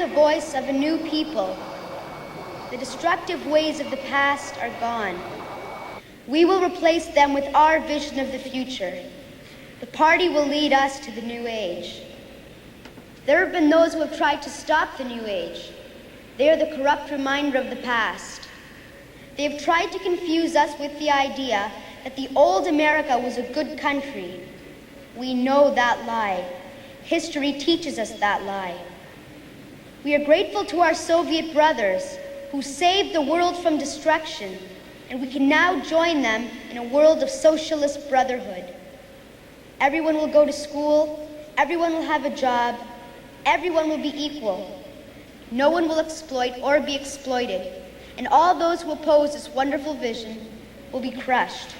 the voice of a new people. The destructive ways of the past are gone. We will replace them with our vision of the future. The party will lead us to the new age. There have been those who have tried to stop the new age. They are the corrupt reminder of the past. They have tried to confuse us with the idea that the old America was a good country. We know that lie. History teaches us that lie. We are grateful to our Soviet brothers who saved the world from destruction, and we can now join them in a world of socialist brotherhood. Everyone will go to school, everyone will have a job, everyone will be equal. No one will exploit or be exploited, and all those who oppose this wonderful vision will be crushed.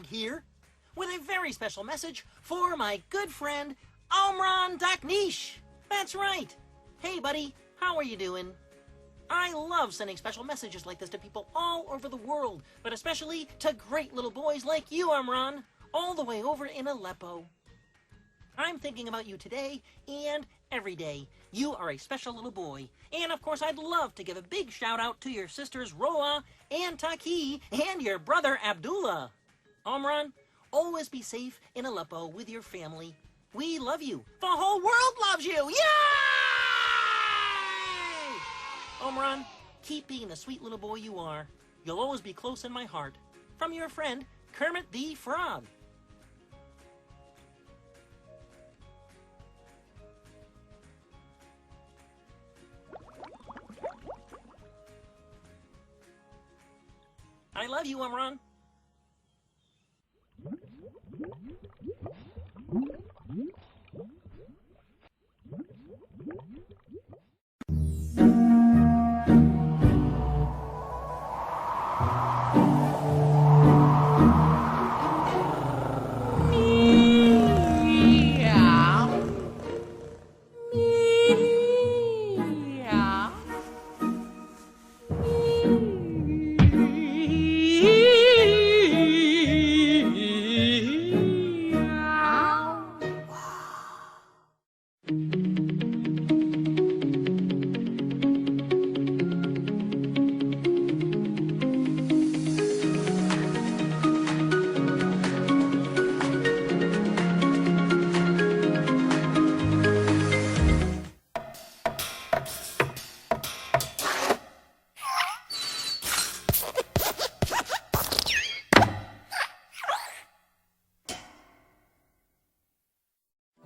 Here with a very special message for my good friend Omran Daknish. That's right. Hey buddy, how are you doing? I love sending special messages like this to people all over the world, but especially to great little boys like you, Omran, all the way over in Aleppo. I'm thinking about you today and every day. You are a special little boy. And of course, I'd love to give a big shout out to your sisters Roa and Taki and your brother Abdullah. Omran, always be safe in Aleppo with your family. We love you. The whole world loves you. Yay! Omran, keep being the sweet little boy you are. You'll always be close in my heart. From your friend, Kermit the Frog. I love you, Omran.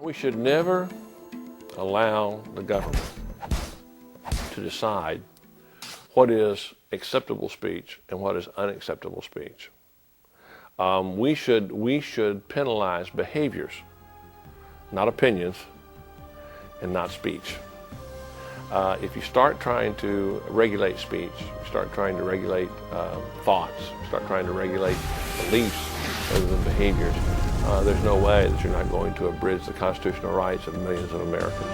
We should never allow the government to decide what is acceptable speech and what is unacceptable speech. We should penalize behaviors, not opinions, and not speech. If you start trying to regulate speech, you start trying to regulate thoughts, start trying to regulate beliefs rather than behaviors, there's no way that you're not going to abridge the constitutional rights of millions of Americans.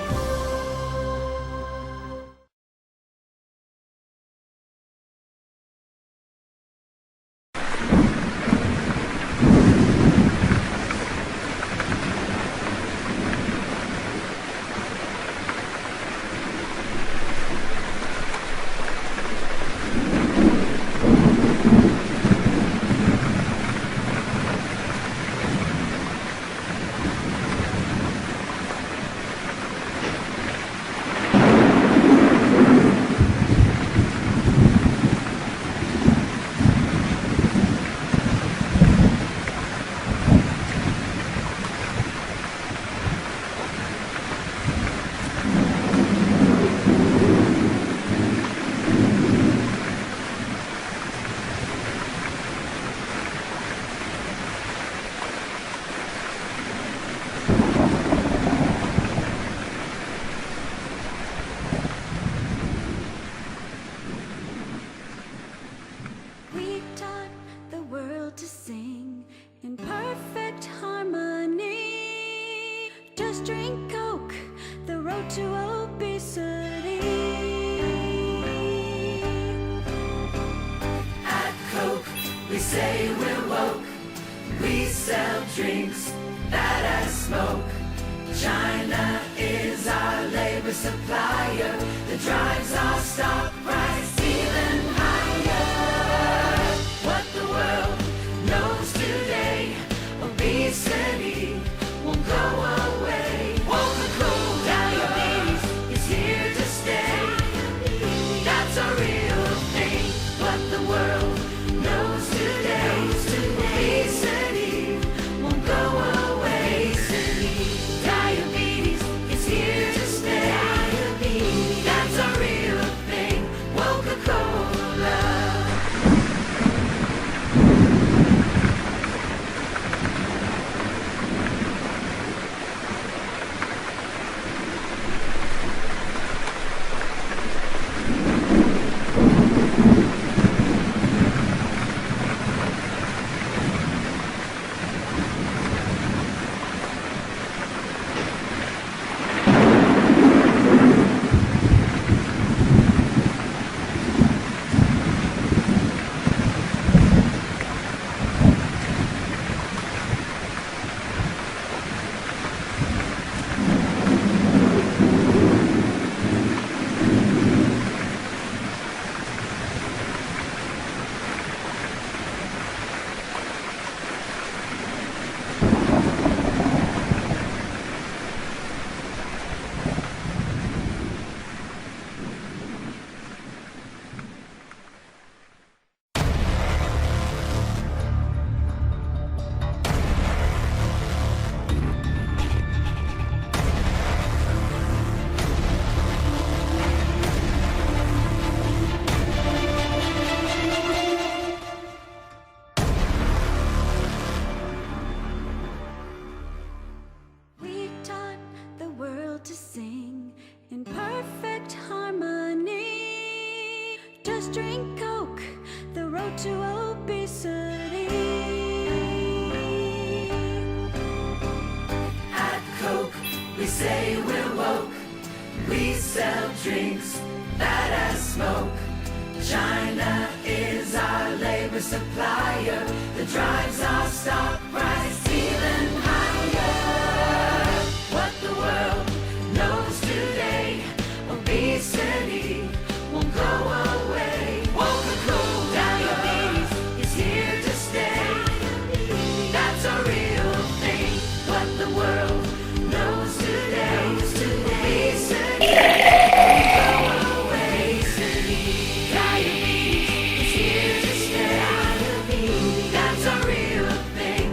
Drink Coke, the road to obesity. At Coke, we say we're woke. We sell drinks that as smoke. China is our labor supplier that drives our stock price even higher. What the world knows today, obesity won't go away. To sing in perfect harmony. Just drink Coke, the road to obesity. At Coke, we say we're woke. We sell drinks that as smoke. China is our labor supplier that drives our stock price even higher. What the world knows today, obesity won't go away. Coca-Cola diabetes is here to stay. That's a real thing. What the world knows today, obesity won't go away. Diabetes is here to stay. That's a real thing.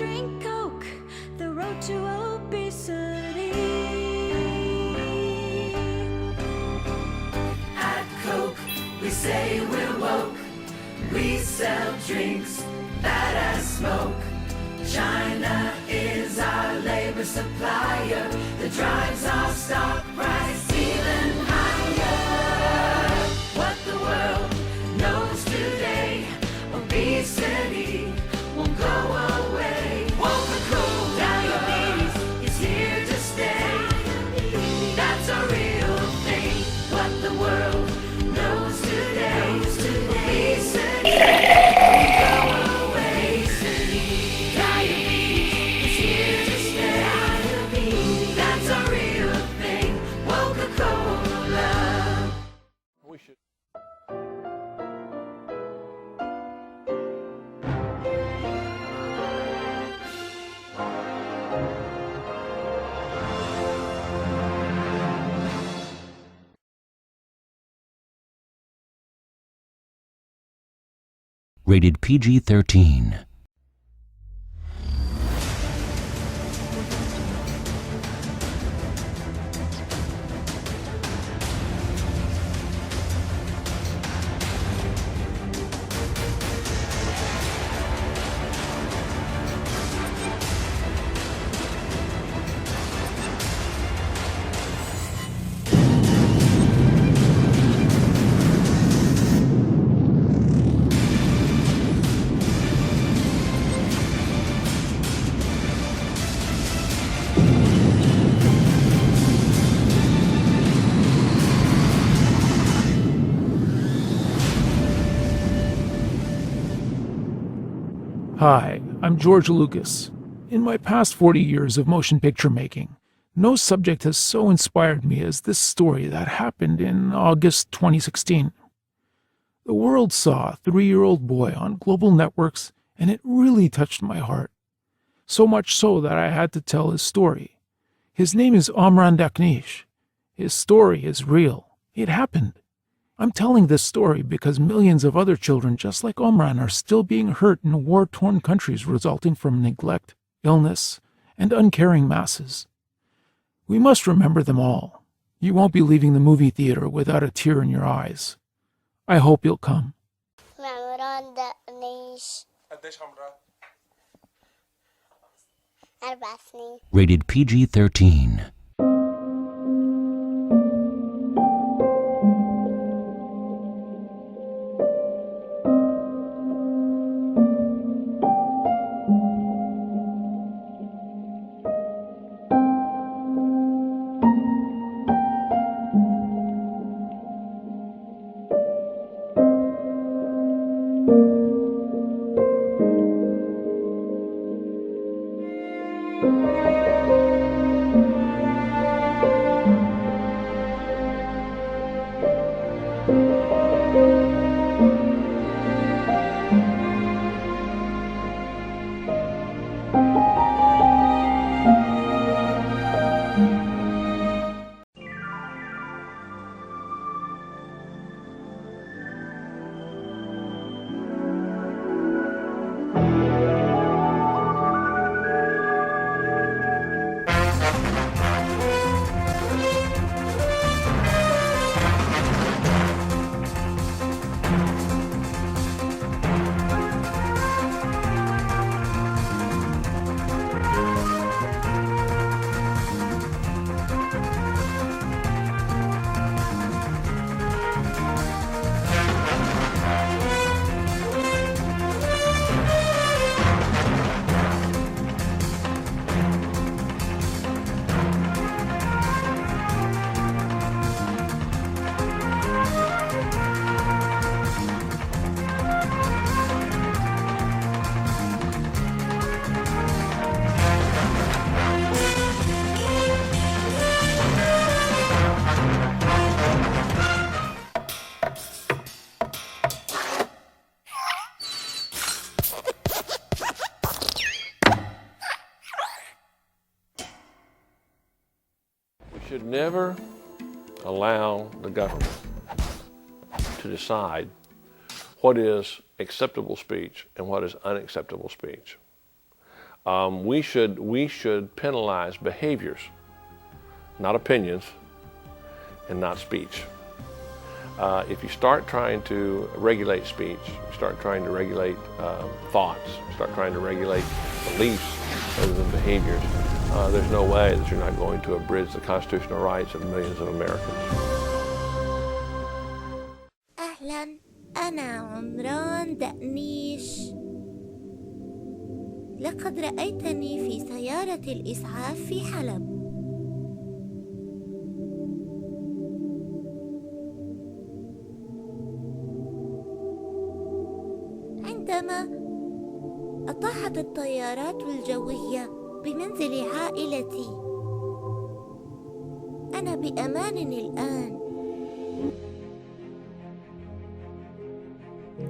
drink Coke, the road to obesity. At Coke, we say we're woke. We sell drinks bad as smoke. China is our labor supplier that drives our stock price even higher. What the world knows today, obesity won't go away. Won't the cool diabetes is here to stay. That's a real thing. What the world knows today, obesity won't go away. Diabetes is here to stay. That's a real thing. Coca-Cola. We should. Rated PG-13. Hi, I'm George Lucas. In my past 40 years of motion picture making, no subject has so inspired me as this story that happened in August 2016. The world saw a 3-year-old boy on global networks, and it really touched my heart. So much so that I had to tell his story. His name is Omran Daknish. His story is real. It happened. I'm telling this story because millions of other children just like Omran are still being hurt in war-torn countries resulting from neglect, illness, and uncaring masses. We must remember them all. You won't be leaving the movie theater without a tear in your eyes. I hope you'll come. ممران دقنيش قديش عمرها؟ 4 سنين. Rated PG-13. Should never allow the government to decide what is acceptable speech and what is unacceptable speech. We should penalize behaviors, not opinions, and not speech. If you start trying to regulate speech, you start trying to regulate thoughts, start trying to regulate beliefs rather than behaviors, there's no way that you're not going to abridge the constitutional rights of millions of Americans. أهلا، أنا عمران دقنيش. لقد رأيتني في سيارة الإسعاف في حلب. عندما أطاحت الطيارات الجوية بمنزل عائلتي. أنا بأمان الآن.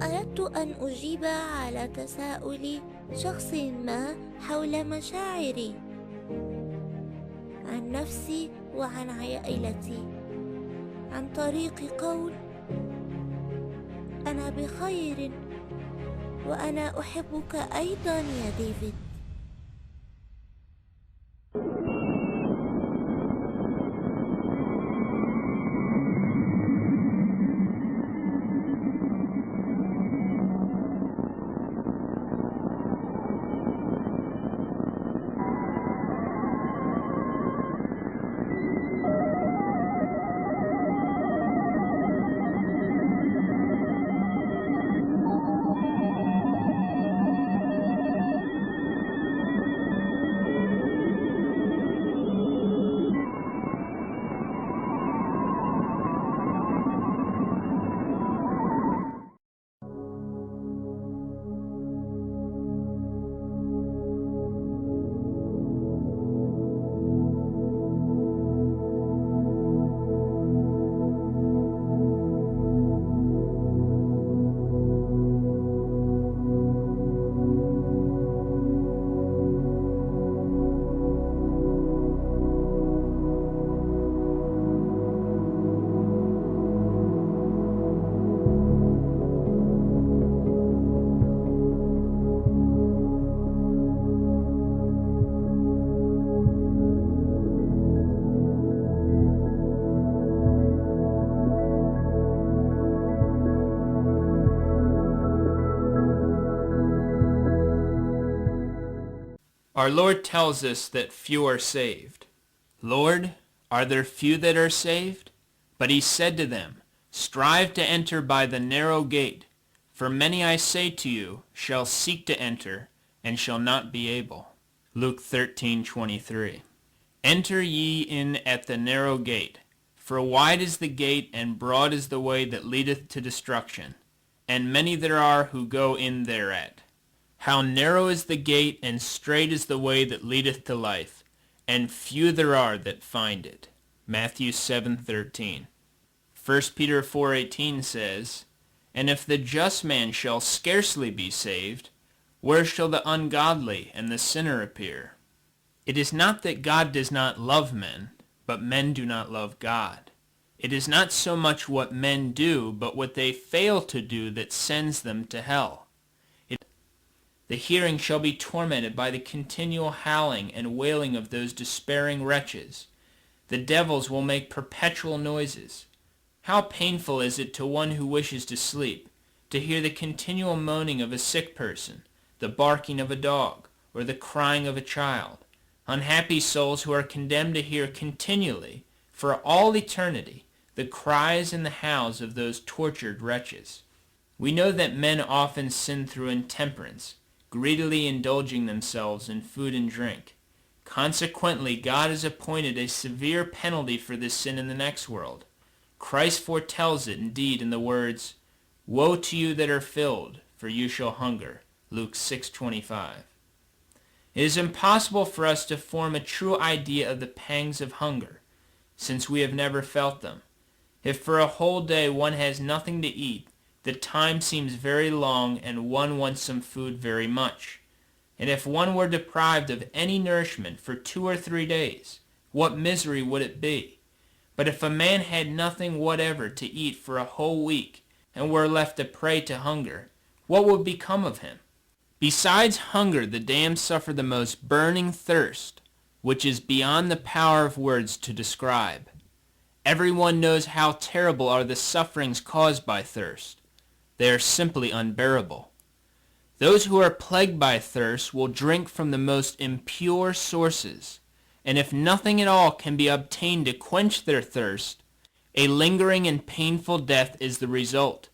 أردت أن أجيب على تساؤل شخص ما حول مشاعري عن نفسي وعن عائلتي عن طريق قول أنا بخير وأنا أحبك أيضا يا ديفيد. Our Lord tells us that few are saved. Lord, are there few that are saved? But he said to them, strive to enter by the narrow gate, for many, I say to you, shall seek to enter, and shall not be able. Luke 13:23. Enter ye in at the narrow gate, for wide is the gate, and broad is the way that leadeth to destruction, and many there are who go in thereat. How narrow is the gate, and strait is the way that leadeth to life, and few there are that find it. Matthew 7:13. 1 Peter 4:18 says, and if the just man shall scarcely be saved, where shall the ungodly and the sinner appear? It is not that God does not love men, but men do not love God. It is not so much what men do, but what they fail to do that sends them to hell. The hearing shall be tormented by the continual howling and wailing of those despairing wretches. The devils will make perpetual noises. How painful is it to one who wishes to sleep, to hear the continual moaning of a sick person, the barking of a dog, or the crying of a child. Unhappy souls who are condemned to hear continually, for all eternity, the cries and the howls of those tortured wretches. We know that men often sin through intemperance, greedily indulging themselves in food and drink. Consequently, God has appointed a severe penalty for this sin in the next world. Christ foretells it indeed in the words, woe to you that are filled, for you shall hunger. Luke 6:25. It is impossible for us to form a true idea of the pangs of hunger, since we have never felt them. If for a whole day one has nothing to eat, the time seems very long, and one wants some food very much. And if one were deprived of any nourishment for 2 or 3 days, what misery would it be? But if a man had nothing whatever to eat for a whole week, and were left a prey to hunger, what would become of him? Besides hunger, the damned suffer the most burning thirst, which is beyond the power of words to describe. Everyone knows how terrible are the sufferings caused by thirst. They are simply unbearable. Those who are plagued by thirst will drink from the most impure sources, and if nothing at all can be obtained to quench their thirst, a lingering and painful death is the result.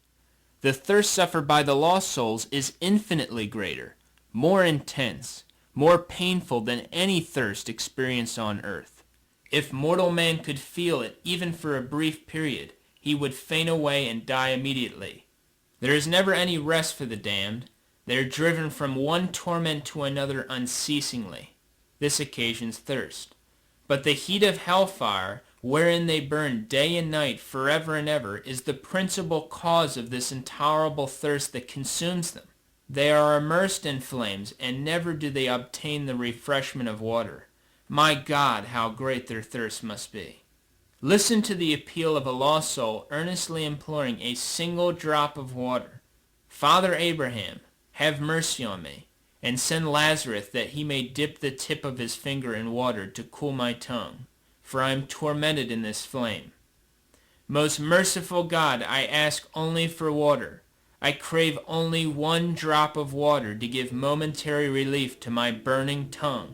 The thirst suffered by the lost souls is infinitely greater, more intense, more painful than any thirst experienced on earth. If mortal man could feel it even for a brief period, he would faint away and die immediately. There is never any rest for the damned. They are driven from one torment to another unceasingly. This occasions thirst. But the heat of hellfire, wherein they burn day and night forever and ever, is the principal cause of this intolerable thirst that consumes them. They are immersed in flames, and never do they obtain the refreshment of water. My God, how great their thirst must be. Listen to the appeal of a lost soul earnestly imploring a single drop of water. Father Abraham, have mercy on me, and send Lazarus that he may dip the tip of his finger in water to cool my tongue, for I am tormented in this flame. Most merciful God, I ask only for water. I crave only one drop of water to give momentary relief to my burning tongue.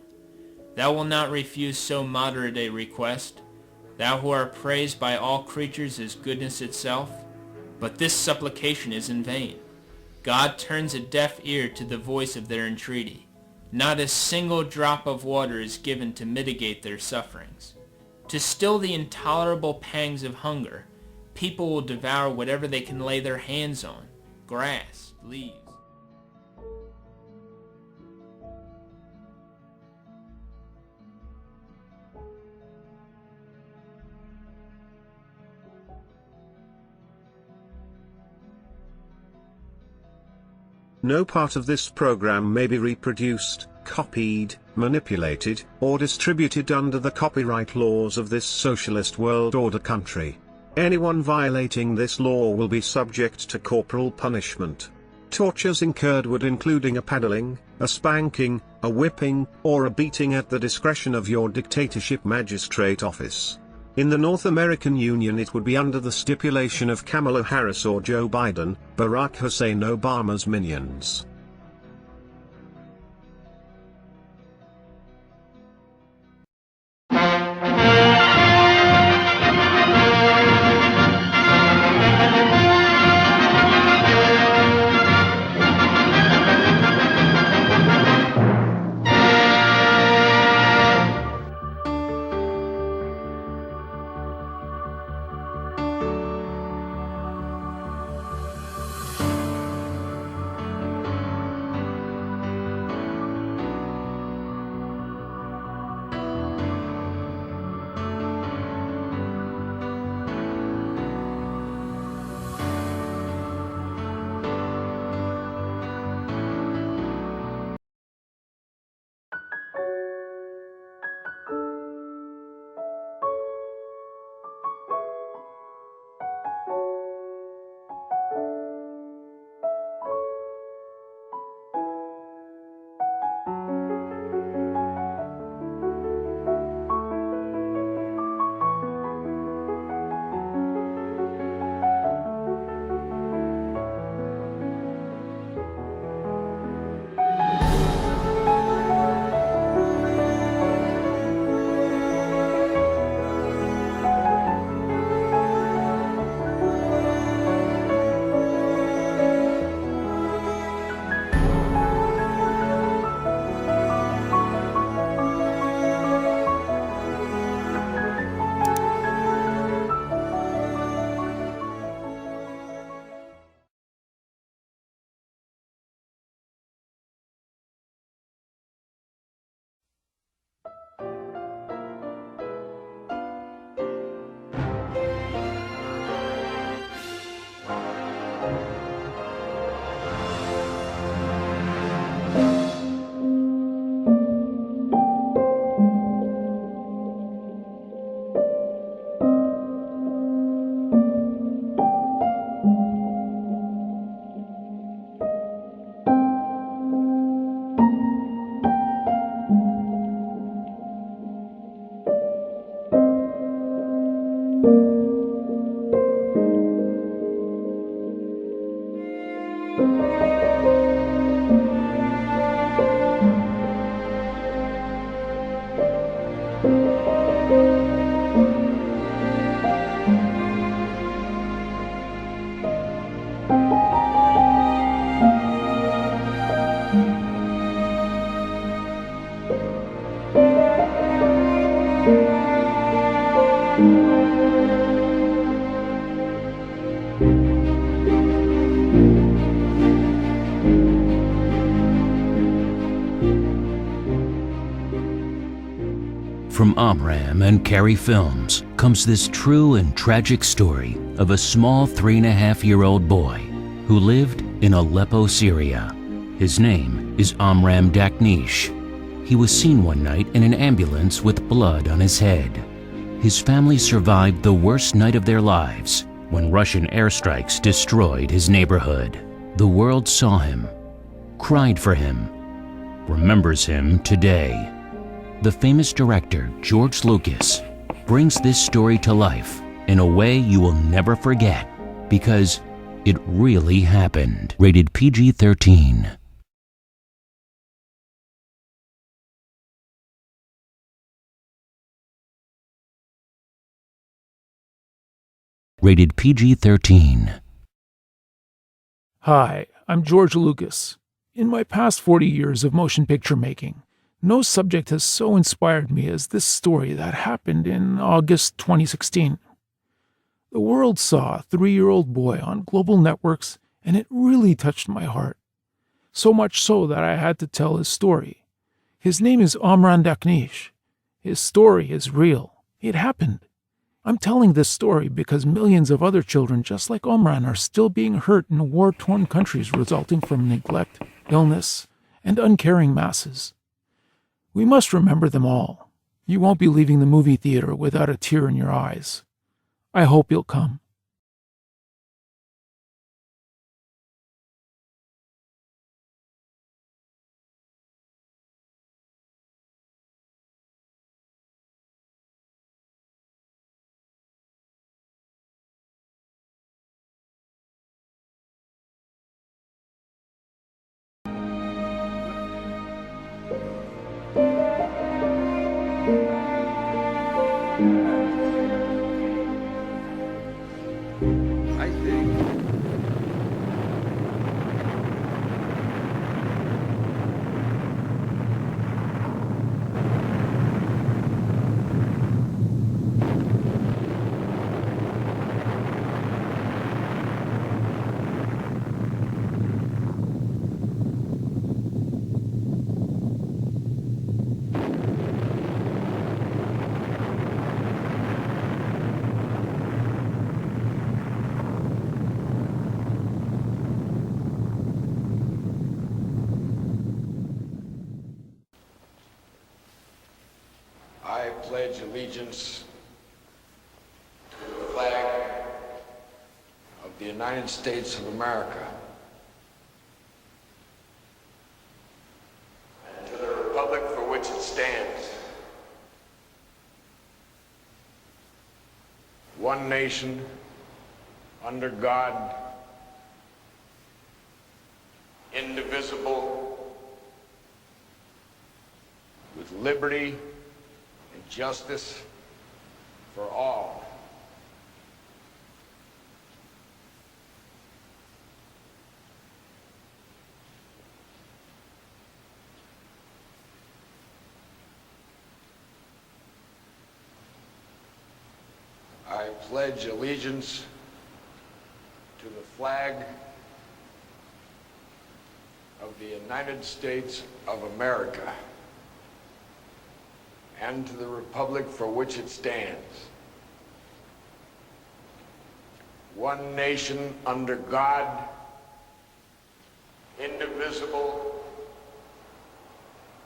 Thou wilt not refuse so moderate a request, thou who art praised by all creatures as goodness itself. But this supplication is in vain. God turns a deaf ear to the voice of their entreaty. Not a single drop of water is given to mitigate their sufferings. To still the intolerable pangs of hunger, people will devour whatever they can lay their hands on, grass, leaves. No part of this program may be reproduced, copied, manipulated, or distributed under the copyright laws of this socialist world order country. Anyone violating this law will be subject to corporal punishment. Tortures incurred would including a paddling, a spanking, a whipping, or a beating at the discretion of your dictatorship magistrate office. In the North American Union it would be under the stipulation of Kamala Harris or Joe Biden, Barack Hussein Obama's minions. From Amram and Carey Films comes this true and tragic story of a small 3.5-year-old boy who lived in Aleppo, Syria. His name is Amram Daknish. He was seen one night in an ambulance with blood on his head. His family survived the worst night of their lives when Russian airstrikes destroyed his neighborhood. The world saw him, cried for him, remembers him today. The famous director George Lucas brings this story to life in a way you will never forget because it really happened. Rated PG-13. Rated PG-13. Hi, I'm George Lucas. In my past 40 years of motion picture making, no subject has so inspired me as this story that happened in August 2016. The world saw a 3-year-old boy on global networks, and it really touched my heart. So much so that I had to tell his story. His name is Amram Daknish. His story is real. It happened. I'm telling this story because millions of other children just like Omran are still being hurt in war-torn countries resulting from neglect, illness, and uncaring masses. We must remember them all. You won't be leaving the movie theater without a tear in your eyes. I hope you'll come. I think I pledge allegiance to the flag of the United States of America and to the republic for which it stands, one nation, under God, indivisible, with liberty and justice for all. I pledge allegiance to the flag of the United States of America and to the republic for which it stands, one nation under God, indivisible,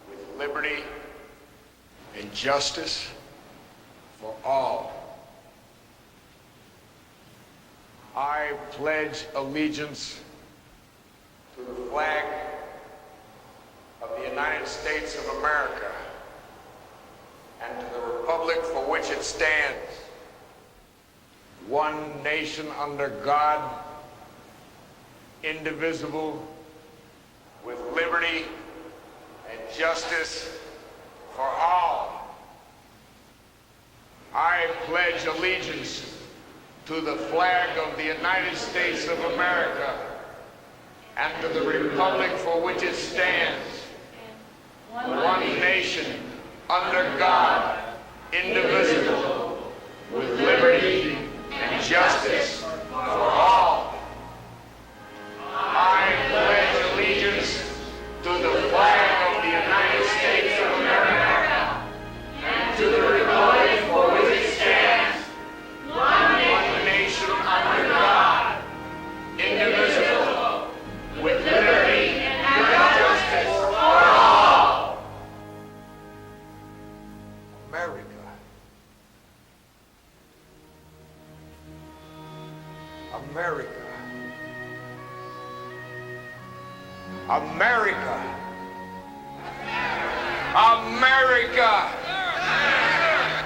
with liberty and justice for all. I pledge allegiance to the flag of the United States of America and to the republic for which it stands, one nation under God, indivisible, with liberty and justice for all. I pledge allegiance to the flag of the United States of America and to the republic for which it stands, one nation under God, indivisible, with liberty and justice for all. I pledge allegiance to the flag of the United States of America and to the America. America.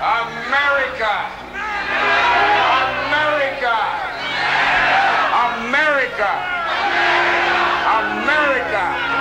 America. America. America. America.